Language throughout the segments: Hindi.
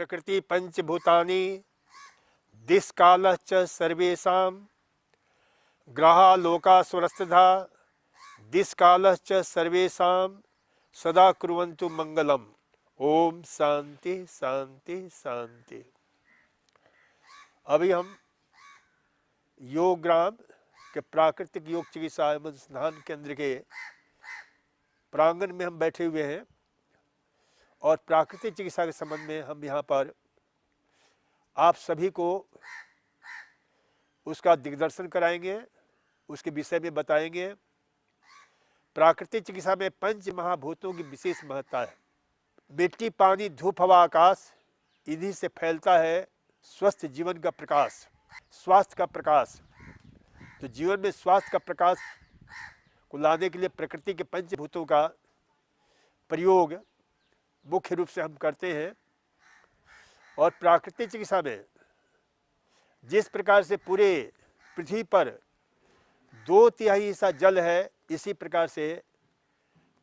प्रकृति पंचभूतानि दिक्कालः च सर्वेषां ग्रहा लोका स्वरस्तधा दिक्कालः च सर्वेषां सदा कुर्वन्तु मंगलम। ओम शांति शांति शांति। अभी हम योगग्राम के प्राकृतिक योग चिकित्सा एवं अनुसंधान केंद्र के प्रांगण में हम बैठे हुए हैं और प्राकृतिक चिकित्सा के संबंध में हम यहाँ पर आप सभी को उसका दिग्दर्शन कराएंगे, उसके विषय में बताएंगे। प्राकृतिक चिकित्सा में पंच महाभूतों की विशेष महत्ता है। मिट्टी, पानी, धूप, हवा, आकाश, इन्हीं से फैलता है स्वस्थ जीवन का प्रकाश, स्वास्थ्य का प्रकाश। तो जीवन में स्वास्थ्य का प्रकाश को लाने के लिए प्रकृति के पंचभूतों का प्रयोग मुख्य रूप से हम करते हैं। और प्राकृतिक चिकित्सा में जिस प्रकार से पूरे पृथ्वी पर 2/3 हिस्सा जल है, इसी प्रकार से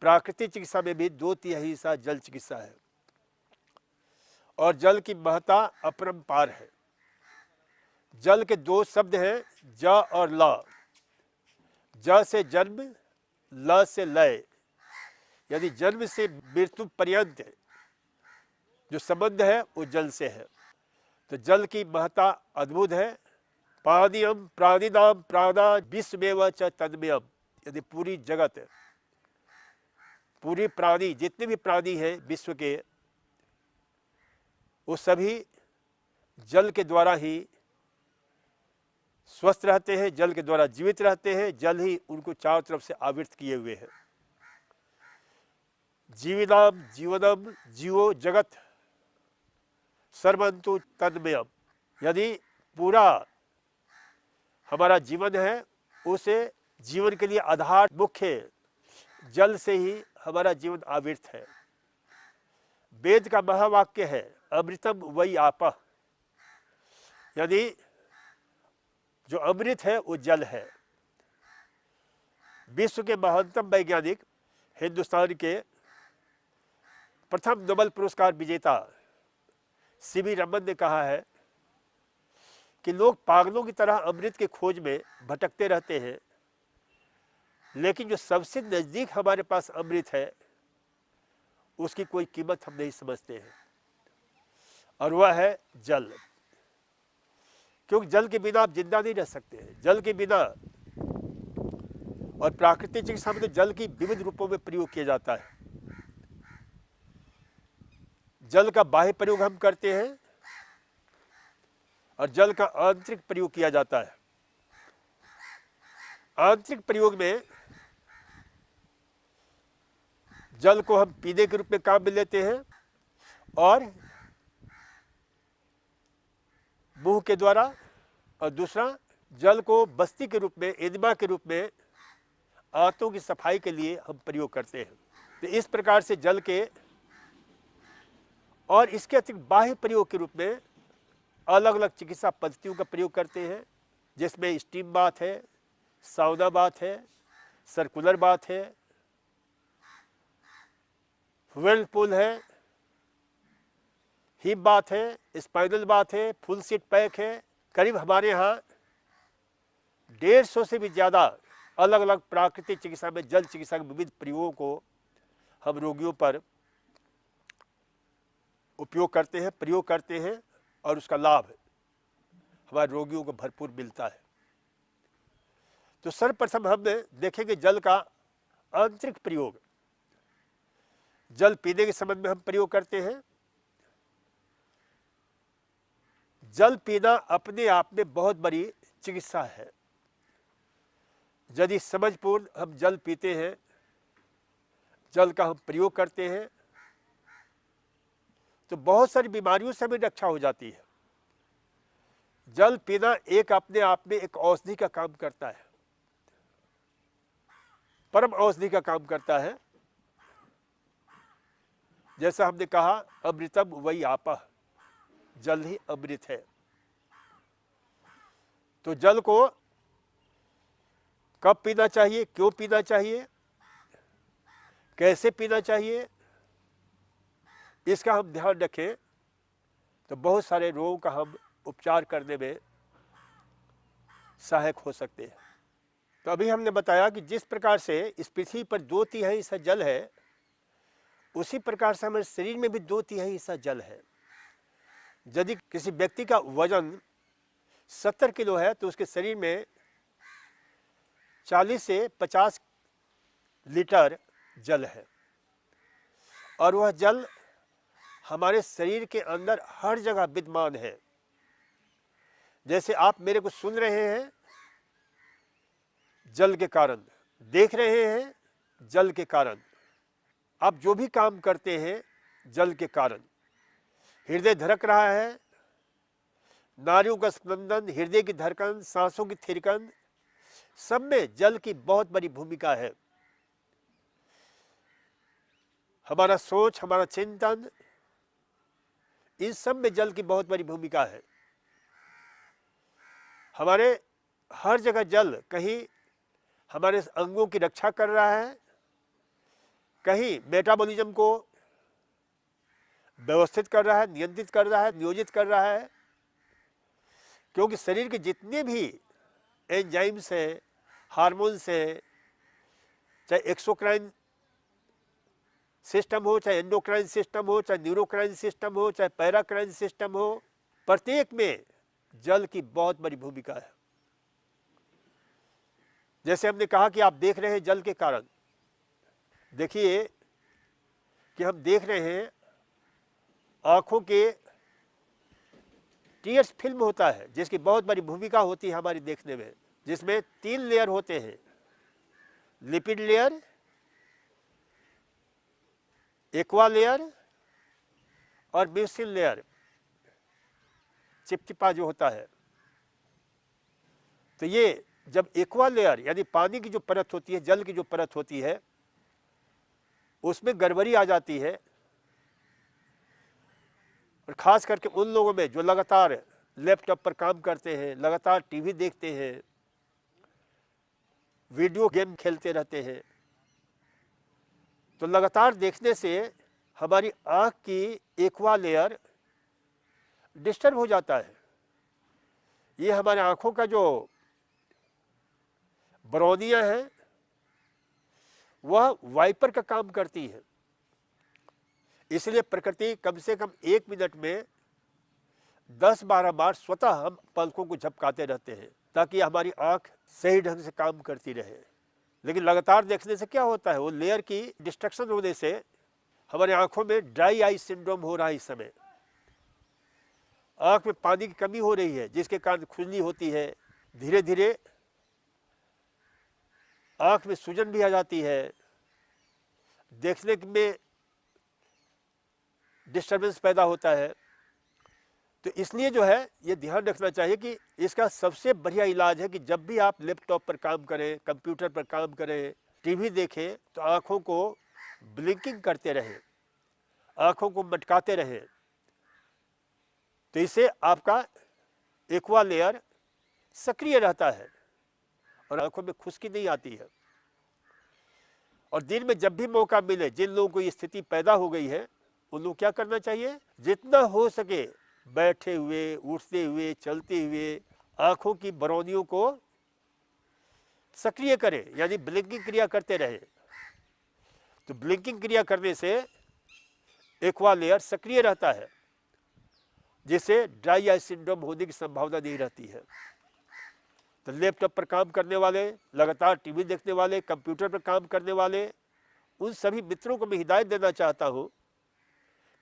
प्राकृतिक चिकित्सा में भी 2/3 हिस्सा जल चिकित्सा है। और जल की महत्ता अपरंपार है। जल के 2 शब्द हैं, ज और ल। ज से जन्म, ल से लय, यानी जन्म से मृत्यु पर्यंत जो संबंध है वो जल से है। तो जल की महत्ता अद्भुत है। पानीयम प्राणिनाम प्राणा विश्वमेव च तन्मयम्, यदि पूरी जगत, पूरी प्राणी, जितने भी प्राणी हैं विश्व के, वो सभी जल के द्वारा ही स्वस्थ रहते हैं, जल के द्वारा जीवित रहते हैं। जल ही उनको चारों तरफ से आवृत किए हुए है। जीविनाम जीवनम जीवो जगत सर्वन्तु तन्मयम्, यदि पूरा हमारा जीवन है, उसे जीवन के लिए आधार मुख्य जल से ही हमारा जीवन आवृत है। वेद का महावाक्य है, अमृतम वही आपः, यानी जो अमृत है वो जल है। विश्व के महानतम वैज्ञानिक, हिंदुस्तान के प्रथम नोबेल पुरस्कार विजेता सीवी रमन ने कहा है कि लोग पागलों की तरह अमृत के खोज में भटकते रहते हैं, लेकिन जो सबसे नजदीक हमारे पास अमृत है उसकी कोई कीमत हम नहीं समझते हैं, और वह है जल। क्योंकि जल के बिना आप जिंदा नहीं रह सकते हैं। जल के बिना, और प्राकृतिक चिकित्सा में तो जल की विविध रूपों में प्रयोग किया जाता है। जल का बाह्य प्रयोग हम करते हैं और जल का आंतरिक प्रयोग किया जाता है। आंतरिक प्रयोग में जल को हम पीने के रूप में काम में लेते हैं और मुंह के द्वारा, और दूसरा जल को बस्ती के रूप में, एनिमा के रूप में आंतों की सफाई के लिए हम प्रयोग करते हैं। तो इस प्रकार से जल के और इसके अतिरिक्त बाह्य प्रयोग के रूप में अलग अलग चिकित्सा पद्धतियों का प्रयोग करते हैं, जिसमें स्टीम बाथ है, साउना बाथ है, सर्कुलर बाथ है, व्हर्लपूल है, हिप बाथ है, स्पाइनल बाथ है, फुल सीट पैक है। करीब हमारे यहाँ 150 से भी ज़्यादा अलग अलग प्राकृतिक चिकित्सा में जल चिकित्सा के विविध प्रयोगों को हम रोगियों पर उपयोग करते हैं, प्रयोग करते हैं, और उसका लाभ हमारे रोगियों को भरपूर मिलता है। तो सर्वप्रथम हम देखेंगे जल का आंतरिक प्रयोग। जल पीने के संबंध में हम प्रयोग करते हैं। जल पीना अपने आप में बहुत बड़ी चिकित्सा है। यदि समझपूर्ण हम जल पीते हैं, जल का हम प्रयोग करते हैं, तो बहुत सारी बीमारियों से हमें रक्षा हो जाती है। जल पीना एक अपने आप में एक औषधि का काम करता है, परम औषधि का काम करता है। जैसा हमने कहा, अमृतम वही आपः, जल ही अमृत है। तो जल को कब पीना चाहिए, क्यों पीना चाहिए, कैसे पीना चाहिए, इसका हम ध्यान रखें तो बहुत सारे रोगों का हम उपचार करने में सहायक हो सकते हैं। तो अभी हमने बताया कि जिस प्रकार से इस पृथ्वी पर 2/3 हिस्सा जल है, उसी प्रकार से हमारे शरीर में भी 2/3 हिस्सा जल है। यदि किसी व्यक्ति का वजन 70 किलो है तो उसके शरीर में 40 से 50 लीटर जल है, और वह जल हमारे शरीर के अंदर हर जगह विद्यमान है। जैसे आप मेरे को सुन रहे हैं जल के कारण, देख रहे हैं जल के कारण, आप जो भी काम करते हैं जल के कारण, हृदय धड़क रहा है, नाड़ियों का स्पंदन, हृदय की धड़कन, सांसों की थिरकन, सब में जल की बहुत बड़ी भूमिका है। हमारा सोच, हमारा चिंतन, इन सब में जल की बहुत बड़ी भूमिका है। हमारे हर जगह जल कहीं हमारे अंगों की रक्षा कर रहा है, कहीं मेटाबॉलिज्म को व्यवस्थित कर रहा है, नियंत्रित कर रहा है, नियोजित कर रहा है। क्योंकि शरीर के जितने भी एंजाइम्स हैं, हार्मोन्स हैं, चाहे एक्सोक्राइन सिस्टम हो, चाहे एंडोक्राइन सिस्टम हो, चाहे न्यूरोक्राइन सिस्टम हो, चाहे पैराक्राइन सिस्टम हो, प्रत्येक में जल की बहुत बड़ी भूमिका है। जैसे हमने कहा कि आप देख रहे हैं जल के कारण, देखिए कि हम देख रहे हैं आंखों के टीयर्स फिल्म होता है जिसकी बहुत बड़ी भूमिका होती है हमारी देखने में, जिसमें 3 लेयर होते हैं, लिपिड लेयर, एक्वा लेयर और म्यूसिन लेयर, चिपचिपा जो होता है। तो ये जब एक्वा लेयर यानी पानी की जो परत होती है, जल की जो परत होती है, उसमें गड़बड़ी आ जाती है, और ख़ास करके उन लोगों में जो लगातार लैपटॉप पर काम करते हैं, लगातार टीवी देखते हैं, वीडियो गेम खेलते रहते हैं, तो लगातार देखने से हमारी आँख की एक्वा लेयर डिस्टर्ब हो जाता है। ये हमारे आँखों का जो बरौनियाँ हैं वह वाइपर का काम करती है। इसलिए प्रकृति कम से कम 1 मिनट में 10-12 बार स्वतः हम पलकों को झपकाते रहते हैं ताकि हमारी आँख सही ढंग से काम करती रहे। लेकिन लगातार देखने से क्या होता है, वो लेयर की डिस्ट्रक्शन होने से हमारे आँखों में ड्राई आई सिंड्रोम हो रहा है। इस समय आँख में पानी की कमी हो रही है जिसके कारण खुजली होती है, धीरे धीरे आँख में सूजन भी आ जाती है, देखने में डिस्टर्बेंस पैदा होता है। तो इसलिए जो है ये ध्यान रखना चाहिए कि इसका सबसे बढ़िया इलाज है कि जब भी आप लैपटॉप पर काम करें, कंप्यूटर पर काम करें, टीवी देखें, तो आँखों को ब्लिंकिंग करते रहें, आँखों को मटकाते रहें। तो इससे आपका एक्वा लेयर सक्रिय रहता है और आँखों में खुश्की नहीं आती है। और दिन में जब भी मौका मिले, जिन लोगों को ये स्थिति पैदा हो गई है, उन लोग क्या करना चाहिए, जितना हो सके बैठे हुए, उठते हुए, चलते हुए आँखों की बरौनियों को सक्रिय करें, यानी ब्लिंकिंग क्रिया करते रहें। तो ब्लिंकिंग क्रिया करने से एक्वा लेयर सक्रिय रहता है, जिससे ड्राई आई सिंड्रोम होने की संभावना नहीं रहती है। तो लैपटॉप पर काम करने वाले, लगातार टीवी देखने वाले, कंप्यूटर पर काम करने वाले, उन सभी मित्रों को मैं हिदायत देना चाहता हूँ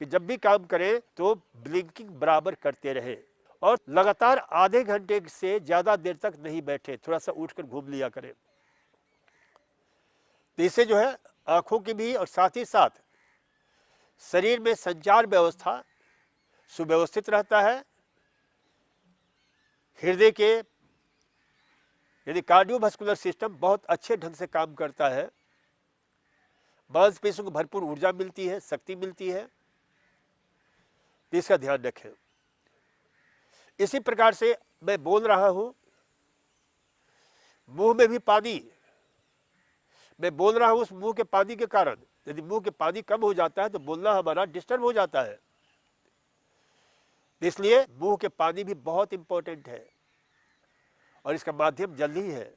कि जब भी काम करें तो ब्लिंकिंग बराबर करते रहें और लगातार आधे घंटे से ज़्यादा देर तक नहीं बैठे, थोड़ा सा उठकर घूम लिया करें। तो इससे जो है आँखों की भी और साथ ही साथ शरीर में संचार व्यवस्था सुव्यवस्थित रहता है। हृदय के यानी कार्डियोवास्कुलर सिस्टम बहुत अच्छे ढंग से काम करता है, मांसपेशियों को भरपूर ऊर्जा मिलती है, शक्ति मिलती है। इसका ध्यान रखें। इसी प्रकार से मैं बोल रहा हूं, मुंह में भी पानी, मैं बोल रहा हूं उस मुंह के पानी के कारण। यदि मुंह के पानी कम हो जाता है तो बोलना हमारा डिस्टर्ब हो जाता है। इसलिए मुंह के पानी भी बहुत इंपॉर्टेंट है और इसका माध्यम जल ही है।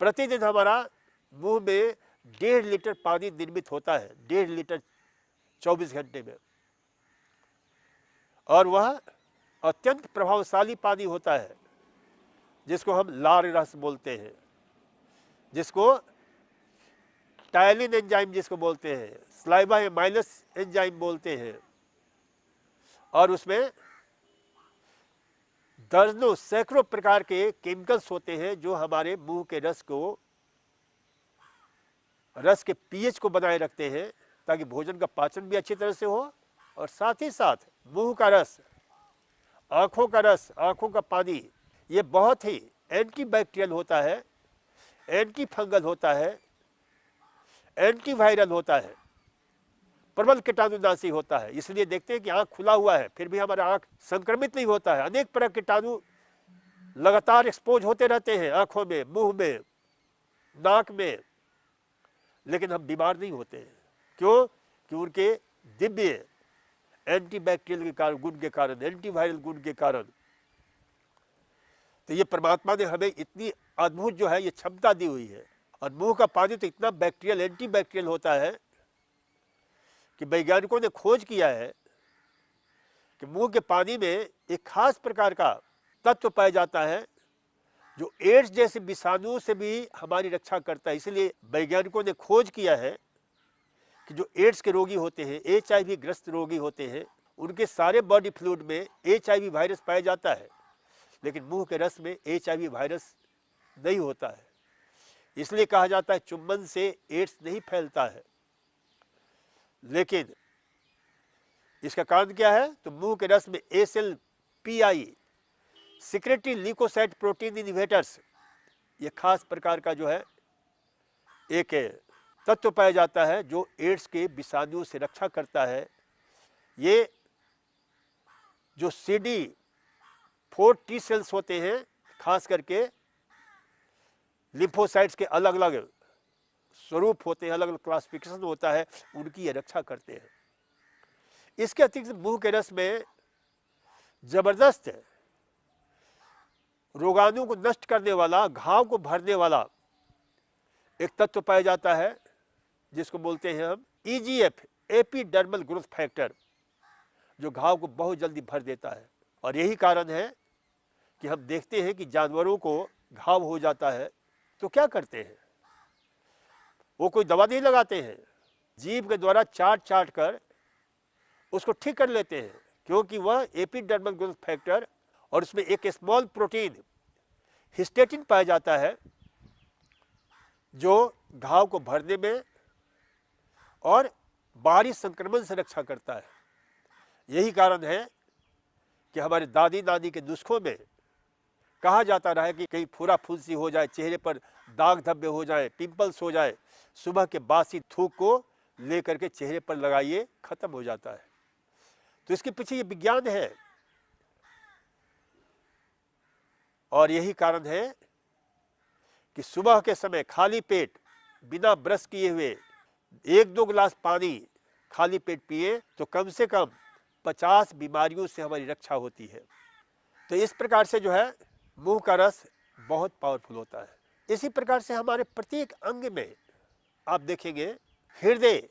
प्रतिदिन हमारा मुंह में 1.5 लीटर पानी निर्मित होता है, 1.5 लीटर 24 घंटे में, और वह अत्यंत प्रभावशाली पानी होता है जिसको हम लार रस बोलते हैं, जिसको टायलिन एंजाइम जिसको बोलते हैं, स्लाइवा एमाइलस एंजाइम बोलते हैं, और उसमें दर्जनों सैकड़ों प्रकार के केमिकल्स होते हैं जो हमारे मुंह के रस के पीएच को बनाए रखते हैं ताकि भोजन का पाचन भी अच्छी तरह से हो, और साथ ही साथ मुंह का रस, आँखों का रस, आँखों का पानी, ये बहुत ही एंटीबैक्टीरियल होता है, एंटी फंगल होता है, एंटीवायरल होता है, प्रबल कीटाणुनाशी होता है। इसलिए देखते हैं कि आँख खुला हुआ है फिर भी हमारा आँख संक्रमित नहीं होता है। अनेक प्रकार के कीटाणु लगातार एक्सपोज होते रहते हैं आँखों में, मुंह में, नाक में, लेकिन हम बीमार नहीं होते हैं। क्यों? कि उनके दिव्य एंटीबैक्टीरियल के कारण, गुण के कारण, एंटीवायरल गुण के कारण। तो ये परमात्मा ने हमें इतनी अद्भुत जो है ये क्षमता दी हुई है। और मुंह का पानी तो इतना बैक्टीरियल, एंटीबैक्टीरियल होता है कि वैज्ञानिकों ने खोज किया है कि मुंह के पानी में एक खास प्रकार का तत्व पाया जाता है जो एड्स जैसे विषाणुओं से भी हमारी रक्षा करता है। इसलिए वैज्ञानिकों ने खोज किया है कि जो एड्स के रोगी होते हैं, HIV ग्रस्त रोगी होते हैं, उनके सारे बॉडी फ्लूइड में HIV वायरस पाया जाता है, लेकिन मुंह के रस में HIV वायरस नहीं होता है। इसलिए कहा जाता है चुम्बन से एड्स नहीं फैलता है। लेकिन इसका कारण क्या है? तो मुंह के रस में SLPI, secretory leukocyte protein inhibitors, ये खास प्रकार का जो है एक तत्व पाया जाता है जो एड्स के विषाणुओं से रक्षा करता है। ये जो CD4 T सेल्स होते हैं, खास करके लिम्फोसाइट्स के अलग अलग स्वरूप होते हैं, अलग अलग क्लासिफिकेशन होता है, उनकी ये रक्षा करते हैं। इसके अतिरिक्त मुंह के रस में जबरदस्त रोगाणु को नष्ट करने वाला, घाव को भरने वाला एक तत्व पाया जाता है जिसको बोलते हैं हम EGF, एपिडर्मल ग्रोथ फैक्टर, जो घाव को बहुत जल्दी भर देता है। और यही कारण है कि हम देखते हैं कि जानवरों को घाव हो जाता है तो क्या करते हैं? वो कोई दवा नहीं लगाते हैं, जीभ के द्वारा चाट कर उसको ठीक कर लेते हैं, क्योंकि वह एपिडर्मल ग्रोथ फैक्टर और उसमें एक स्मॉल प्रोटीन हिस्टेटिन पाया जाता है जो घाव को भरने में और बाहरी संक्रमण से रक्षा करता है। यही कारण है कि हमारे दादी नानी के नुस्खों में कहा जाता रहा है कि कहीं फुरा फुंसी हो जाए, चेहरे पर दाग धब्बे हो जाए, पिंपल्स हो जाए, सुबह के बासी थूक को लेकर के चेहरे पर लगाइए, खत्म हो जाता है। तो इसके पीछे ये विज्ञान है। और यही कारण है कि सुबह के समय खाली पेट बिना ब्रश किए हुए 1-2 गिलास पानी खाली पेट पिए तो कम से कम 50 बीमारियों से हमारी रक्षा होती है। तो इस प्रकार से जो है मुंह का रस बहुत पावरफुल होता है। इसी प्रकार से हमारे प्रत्येक अंग में आप देखेंगे हृदय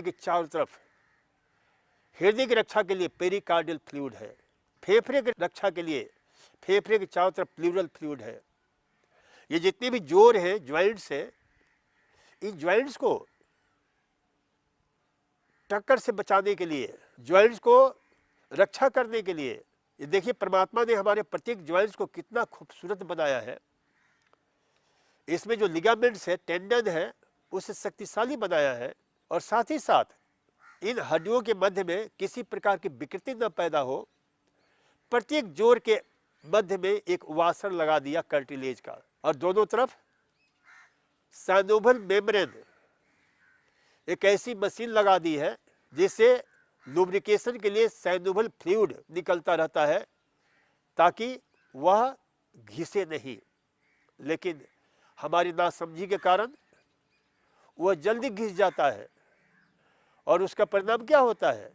के चारों तरफ हृदय की रक्षा के लिए पेरिकार्डियल फ्लूइड है, फेफड़े की रक्षा के लिए फेफड़े के चारों तरफ प्लूरल फ्लूइड है। ये जितने भी जोड़ हैं, ज्वाइंट्स हैं, इन ज्वाइंट्स को टक्कर से बचाने के लिए, ज्वाइंट्स को रक्षा करने के लिए, ये देखिए परमात्मा ने हमारे प्रत्येक ज्वाइंट्स को कितना खूबसूरत बनाया है। इसमें जो लिगामेंट्स है, टेंडन है, उसे शक्तिशाली बनाया है। और साथ ही साथ इन हड्डियों के मध्य में किसी प्रकार की विकृति न पैदा हो, प्रत्येक जोड़ के मध्य में एक वासर लगा दिया कार्टिलेज का, और दोनों तरफ साइनोवियल मेम्ब्रेन, एक ऐसी मशीन लगा दी है जिससे लुब्रिकेशन के लिए साइनोवियल फ्लूइड निकलता रहता है ताकि वह घिसे नहीं। लेकिन हमारी नासमझी के कारण वह जल्दी घिस जाता है, और उसका परिणाम क्या होता है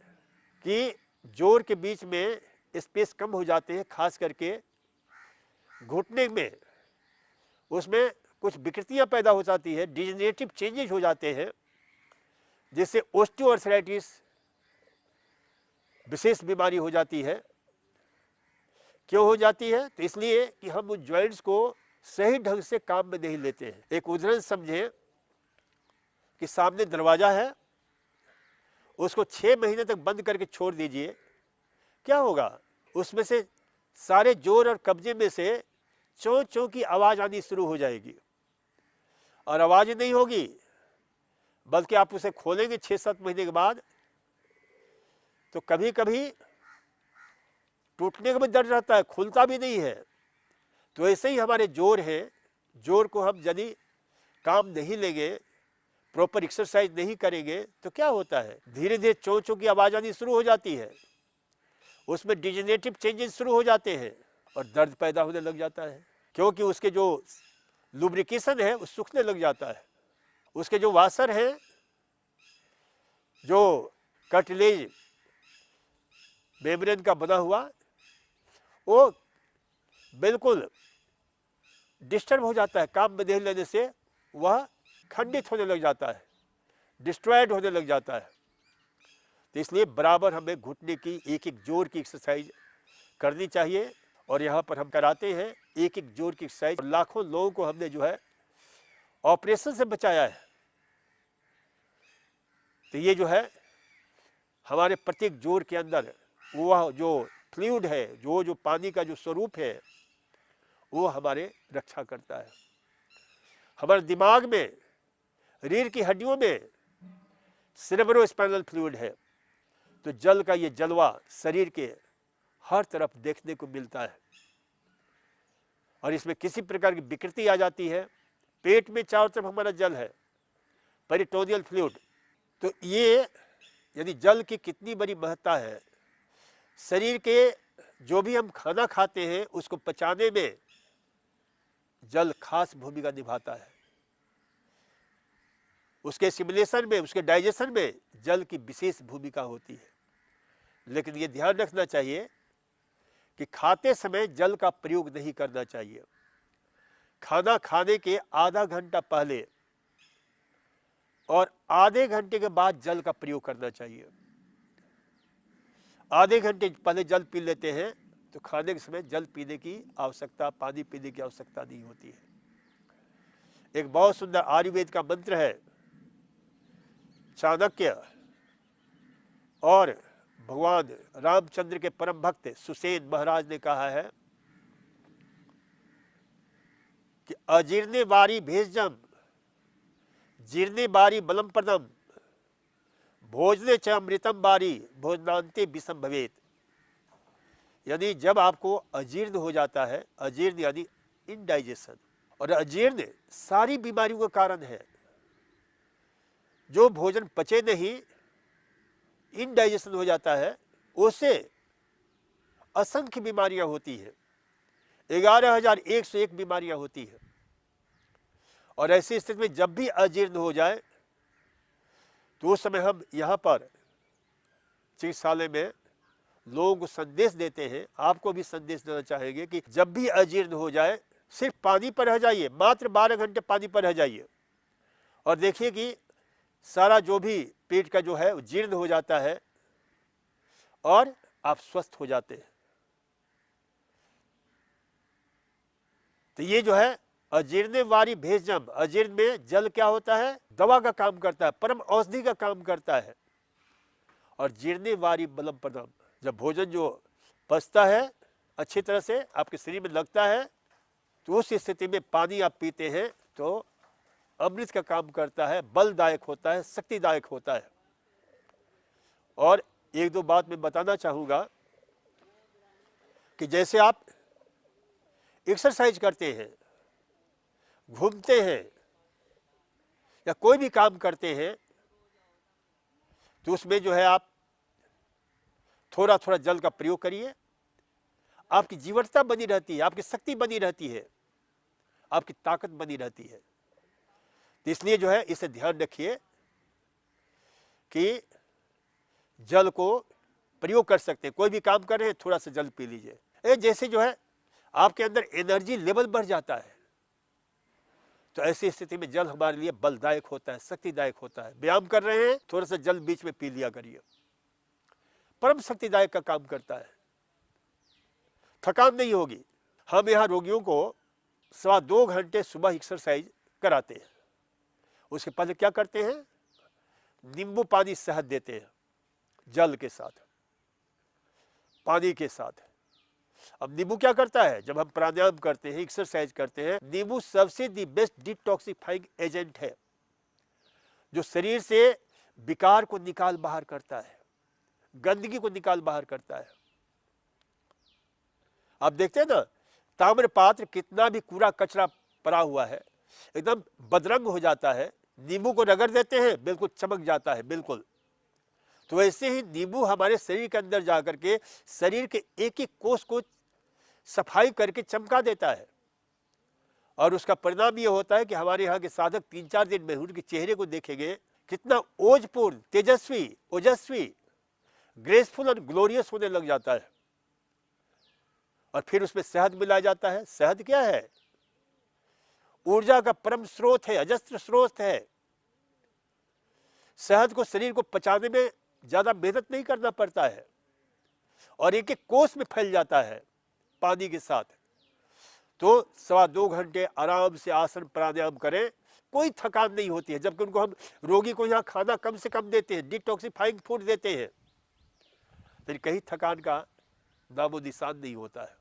कि जोड़ के बीच में स्पेस कम हो जाते हैं, खास करके घुटने में, उसमें कुछ विकृतियां पैदा हो जाती है, डिजेनरेटिव चेंजेस हो जाते हैं, जिससे ऑस्टियोआर्थराइटिस विशेष बीमारी हो जाती है। क्यों हो जाती है? तो इसलिए कि हम उन जॉइंट्स को सही ढंग से काम में नहीं लेते हैं। एक उदाहरण समझें कि सामने दरवाजा है, उसको 6 महीने तक बंद करके छोड़ दीजिए, क्या होगा? उसमें से सारे जोर और कब्जे में से चों चों की आवाज आनी शुरू हो जाएगी, और आवाज नहीं होगी, बल्कि आप उसे खोलेंगे 6-7 महीने के बाद तो कभी कभी टूटने का भी डर रहता है, खुलता भी नहीं है। तो ऐसे ही हमारे जोर हैं, जोर को हम यदि काम नहीं लेंगे, प्रॉपर एक्सरसाइज नहीं करेंगे, तो क्या होता है? धीरे धीरे चों चों की आवाज आनी शुरू हो जाती है, उसमें डिजेनरेटिव चेंजेस शुरू हो जाते हैं और दर्द पैदा होने लग जाता है, क्योंकि उसके जो लुब्रिकेशन है वो सूखने लग जाता है। उसके जो वासर हैं, जो कार्टिलेज मेम्ब्रेन का बना हुआ, वो बिल्कुल डिस्टर्ब हो जाता है, काम में नहीं लेने से वह खंडित होने लग जाता है, डिस्ट्रॉयड होने लग जाता है। तो इसलिए बराबर हमें घुटने की एक एक जोड़ की एक्सरसाइज करनी चाहिए, और यहाँ पर हम कराते हैं एक एक जोड़ की एक्सरसाइज। लाखों लोगों को हमने जो है ऑपरेशन से बचाया है। तो ये जो है हमारे प्रत्येक जोड़ के अंदर वह जो फ्लूइड है, जो पानी का जो स्वरूप है, वो हमारे रक्षा करता है। हमारे दिमाग में, रीढ़ की हड्डियों में सेरेब्रोस्पाइनल फ्लूइड है, तो जल का ये जलवा शरीर के हर तरफ देखने को मिलता है, और इसमें किसी प्रकार की विकृति आ जाती है। पेट में चारों तरफ हमारा जल है, पेरिटोनियल फ्लूइड। तो ये यदि जल की कितनी बड़ी महत्ता है, शरीर के जो भी हम खाना खाते हैं उसको पचाने में जल खास भूमिका निभाता है, उसके सिमुलेशन में, उसके डाइजेशन में जल की विशेष भूमिका होती है। लेकिन ये ध्यान रखना चाहिए कि खाते समय जल का प्रयोग नहीं करना चाहिए। खाना खाने के आधा घंटा पहले और आधे घंटे के बाद जल का प्रयोग करना चाहिए। आधे घंटे पहले जल पी लेते हैं तो खाने के समय जल पीने की आवश्यकता, पानी पीने की आवश्यकता नहीं होती है। एक बहुत सुंदर आयुर्वेद का मंत्र है, चाणक्य और भगवान रामचंद्र के परम भक्त सुसेन महाराज ने कहा है कि अजीर्णे बारी भेषजम जीर्णे बारी बलम प्रदम भोजने च अमृतम बारी भोजनांते विषम भवेत। यानी जब आपको अजीर्ण हो जाता है, अजीर्ण यानी इनडाइजेशन, और अजीर्ण सारी बीमारियों का कारण है। जो भोजन पचे नहीं, इनडाइजेशन हो जाता है, उससे असंख्य बीमारियां होती है, 11,101 बीमारियां होती है। और ऐसी स्थिति में जब भी अजीर्ण हो जाए तो उस समय हम यहाँ पर चिकित्सालय में लोगों को संदेश देते हैं, आपको भी संदेश देना चाहेंगे कि जब भी अजीर्ण हो जाए सिर्फ पानी पर रह जाइए, मात्र 12 घंटे पानी पर रह जाइए, और देखिए कि सारा जो भी पेट का जो है जीर्ण हो जाता है और आप स्वस्थ हो जाते हैं। तो ये जो है अजीर्ण वारी भेषजम, अजीर्ण में जल क्या होता है? दवा का काम करता है, परम औषधि का काम करता है। और जीर्णे वारी बलम प्रदम, जब भोजन जो पचता है अच्छी तरह से आपके शरीर में लगता है, तो उस स्थिति में पानी आप पीते हैं तो अमृत का काम करता है, बलदायक होता है, शक्तिदायक होता है। और एक दो बात मैं बताना चाहूँगा कि जैसे आप एक्सरसाइज करते हैं, घूमते हैं या कोई भी काम करते हैं, तो उसमें जो है आप थोड़ा थोड़ा जल का प्रयोग करिए, आपकी जीवटता बनी रहती है, आपकी शक्ति बनी रहती है, आपकी ताकत बनी रहती है। तो इसलिए जो है इसे ध्यान रखिए कि जल को प्रयोग कर सकते हैं। कोई भी काम कर रहे हैं, थोड़ा सा जल पी लीजिए। ये जैसे जो है आपके अंदर एनर्जी लेवल बढ़ जाता है, तो ऐसी स्थिति में जल हमारे लिए बलदायक होता है, शक्तिदायक होता है। व्यायाम कर रहे हैं, थोड़ा सा जल बीच में पी लिया करिए, परम शक्तिदायक का काम करता है, थकान नहीं होगी। हम यहाँ रोगियों को 2.25 घंटे सुबह एक्सरसाइज कराते हैं। उसके पहले क्या करते हैं, नींबू पानी शहद देते हैं, जल के साथ, पानी के साथ। अब नींबू क्या करता है, जब हम प्राणायाम करते हैं, एक्सरसाइज करते हैं, नींबू सबसे दी बेस्ट डिटॉक्सिफाइंग एजेंट है, जो शरीर से विकार को निकाल बाहर करता है, गंदगी को निकाल बाहर करता है। आप देखते हैं ना, ताम्र पात्र कितना भी कूड़ा कचरा पड़ा हुआ है, एकदम बदरंग हो जाता है, नींबू को रगड़ देते हैं, बिल्कुल चमक जाता है, बिल्कुल। तो वैसे ही नींबू हमारे शरीर के अंदर जाकर के शरीर के एक एक कोष को सफाई करके चमका देता है, और उसका परिणाम यह होता है कि हमारे यहाँ के साधक 3-4 दिन में उनके चेहरे को देखेंगे, कितना ओजपूर्ण, तेजस्वी, ओजस्वी, ग्रेसफुल और ग्लोरियस होने लग जाता है। और फिर उसमें शहद मिलाया जाता है। शहद क्या है, ऊर्जा का परम स्रोत है, अजस्त्र स्रोत है। शहद को शरीर को पचाने में ज्यादा मेहनत नहीं करना पड़ता है, और एक एक कोष में फैल जाता है पानी के साथ। तो 2.25 घंटे आराम से आसन प्राणायाम करें, कोई थकान नहीं होती है। जबकि उनको हम रोगी को यहाँ खाना कम से कम देते हैं, डिटॉक्सिफाइंग फूड देते हैं, फिर कहीं थकान का नामो निशान नहीं होता है।